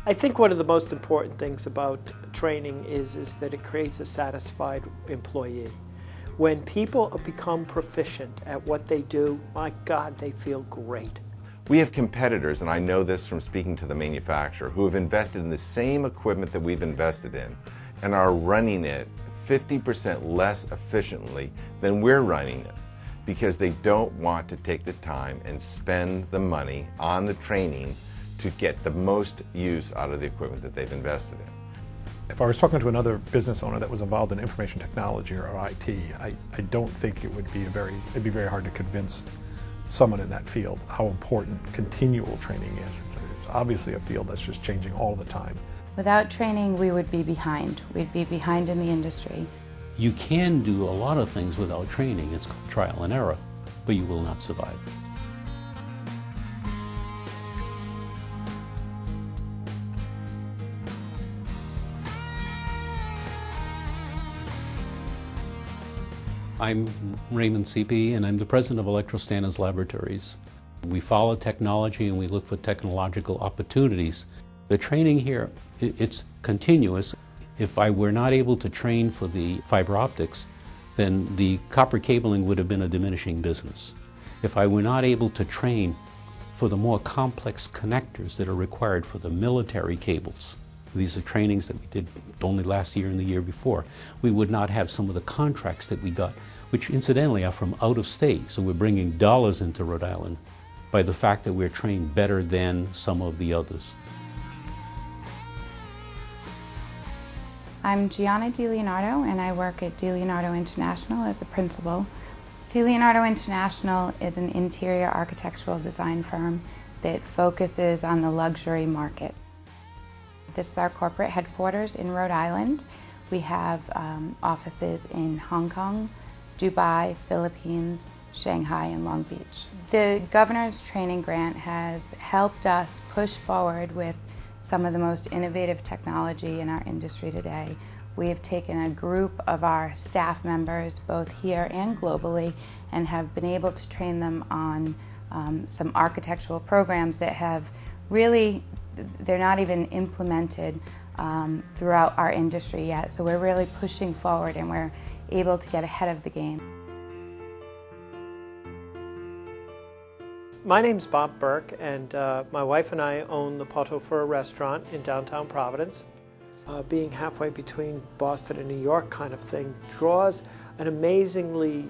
I think one of the most important things about training is that it creates a satisfied employee. When people become proficient at what they do, my God, they feel great. We have competitors, and I know this from speaking to the manufacturer, who have invested in the same equipment that we've invested in and are running it 50% less efficiently than we're running it because they don't want to take the time and spend the money on the training to get the most use out of the equipment that they've invested in. If I was talking to another business owner that was involved in information technology or IT, I don't think it'd be very hard to convince someone in that field how important continual training is. It's obviously a field that's just changing all the time. Without training, we would be behind. We'd be behind in the industry. You can do a lot of things without training. It's called trial and error, but you will not survive. I'm Raymond CP, and I'm the president of Electrostandards Laboratories. We follow technology and we look for technological opportunities. The training here, it's continuous. If I were not able to train for the fiber optics, then the copper cabling would have been a diminishing business. If I were not able to train for the more complex connectors that are required for the military cables, these are trainings that we did only last year and the year before, we would not have some of the contracts that we got, which incidentally are from out of state. So we're bringing dollars into Rhode Island by the fact that we're trained better than some of the others. I'm Gianna DiLeonardo, and I work at DiLeonardo International as a principal. DiLeonardo International is an interior architectural design firm that focuses on the luxury market. This is our corporate headquarters in Rhode Island. We have offices in Hong Kong, Dubai, Philippines, Shanghai, and Long Beach. The Governor's Training Grant has helped us push forward with some of the most innovative technology in our industry today. We have taken a group of our staff members, both here and globally, and have been able to train them on some architectural programs that have really, they're not even implemented throughout our industry yet. So we're really pushing forward and we're able to get ahead of the game. My name's Bob Burke, and my wife and I own the Pot au Feu restaurant in downtown Providence. Being halfway between Boston and New York kind of thing draws an amazingly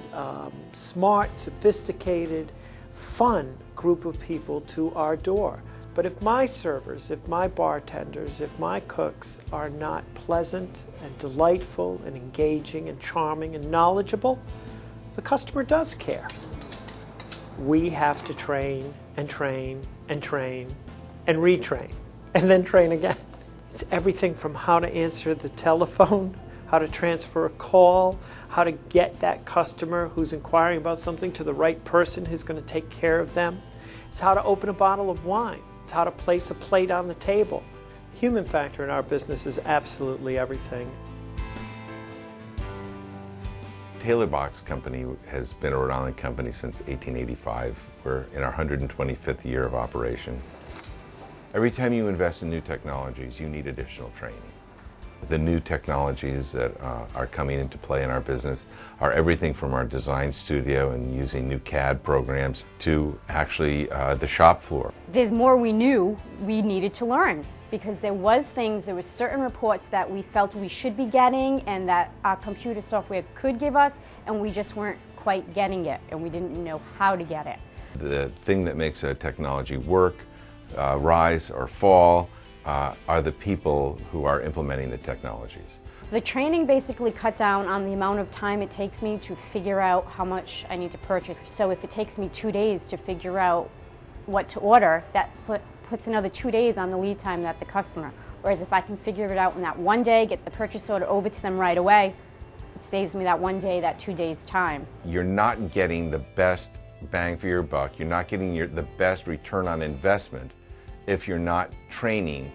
smart, sophisticated, fun group of people to our door. But if my servers, if my bartenders, if my cooks are not pleasant and delightful and engaging and charming and knowledgeable, the customer does care. We have to train and train and train and retrain and then train again. It's everything from how to answer the telephone, how to transfer a call, how to get that customer who's inquiring about something to the right person who's going to take care of them. It's how to open a bottle of wine. It's how to place a plate on the table. The human factor in our business is absolutely everything. Taylor Box Company has been a Rhode Island company since 1885. We're in our 125th year of operation. Every time you invest in new technologies, you need additional training. The new technologies that are coming into play in our business are everything from our design studio and using new CAD programs to actually the shop floor. There's more we knew we needed to learn, because there was certain reports that we felt we should be getting and that our computer software could give us, and we just weren't quite getting it, and we didn't know how to get it. The thing that makes a technology work, rise or fall, are the people who are implementing the technologies. The training basically cut down on the amount of time it takes me to figure out how much I need to purchase. So if it takes me 2 days to figure out what to order, that puts another 2 days on the lead time that the customer. Whereas if I can figure it out in that 1 day, get the purchase order over to them right away, it saves me that 1 day, that 2 days time. You're not getting the best bang for your buck. You're not getting the best return on investment if you're not training.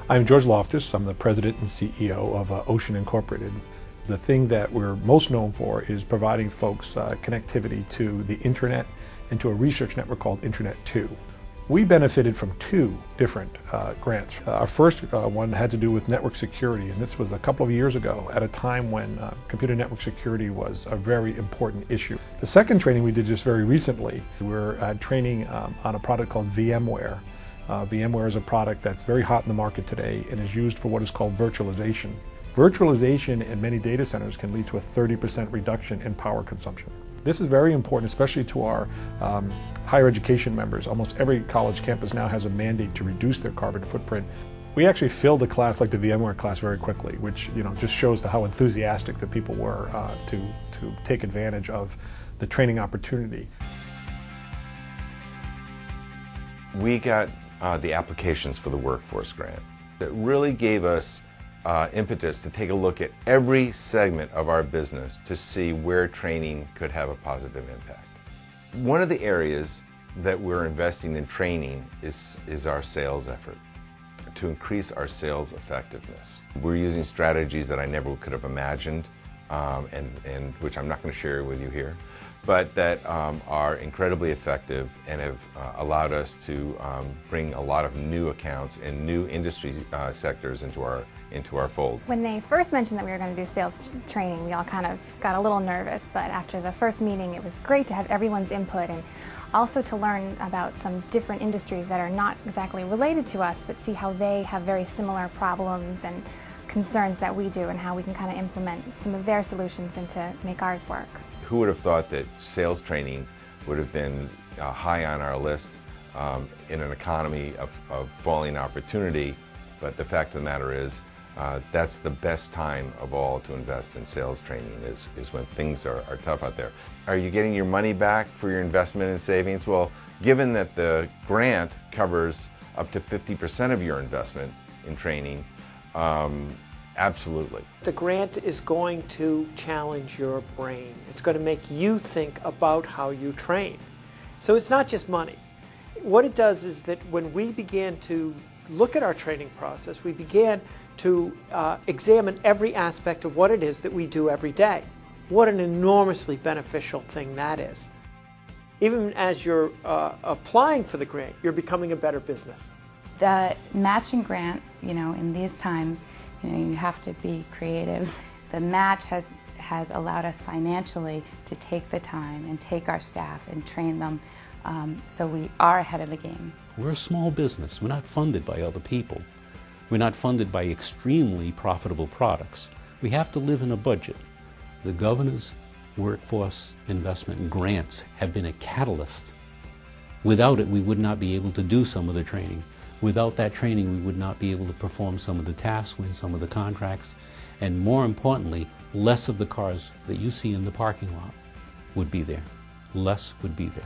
I'm George Loftus. I'm the president and CEO of Ocean Incorporated. The thing that we're most known for is providing folks connectivity to the internet and to a research network called Internet 2. We benefited from two different grants. Our first one had to do with network security, and this was a couple of years ago at a time when computer network security was a very important issue. The second training we did just very recently, we were training on a product called VMware. VMware is a product that's very hot in the market today and is used for what is called virtualization. Virtualization in many data centers can lead to a 30% reduction in power consumption. This is very important, especially to our higher education members. Almost every college campus now has a mandate to reduce their carbon footprint. We actually filled a class like the VMware class very quickly, which just shows how enthusiastic the people were to take advantage of the training opportunity. We got the applications for the workforce grant. It really gave us impetus to take a look at every segment of our business to see where training could have a positive impact. One of the areas that we're investing in training is our sales effort to increase our sales effectiveness. We're using strategies that I never could have imagined and which I'm not going to share with you here, but that are incredibly effective and have allowed us to bring a lot of new accounts and new industry sectors into our fold. When they first mentioned that we were going to do sales training, we all kind of got a little nervous, but after the first meeting it was great to have everyone's input and also to learn about some different industries that are not exactly related to us, but see how they have very similar problems and concerns that we do and how we can kind of implement some of their solutions and to make ours work. Who would have thought that sales training would have been high on our list in an economy of falling opportunity, but the fact of the matter is that's the best time of all to invest in sales training is when things are tough out there. Are you getting your money back for your investment in savings? Well, given that the grant covers up to 50% of your investment in training, absolutely. The grant is going to challenge your brain. It's going to make you think about how you train. So it's not just money. What it does is that when we began to look at our training process, we began to examine every aspect of what it is that we do every day. What an enormously beneficial thing that is. Even as you're applying for the grant, you're becoming a better business. The matching grant, in these times, you have to be creative. The match has allowed us financially to take the time and take our staff and train them, so we are ahead of the game. We're a small business. We're not funded by other people. We're not funded by extremely profitable products. We have to live in a budget. The governor's workforce investment grants have been a catalyst. Without it, we would not be able to do some of the training. Without that training, we would not be able to perform some of the tasks, win some of the contracts, and more importantly, less of the cars that you see in the parking lot would be there. Less would be there.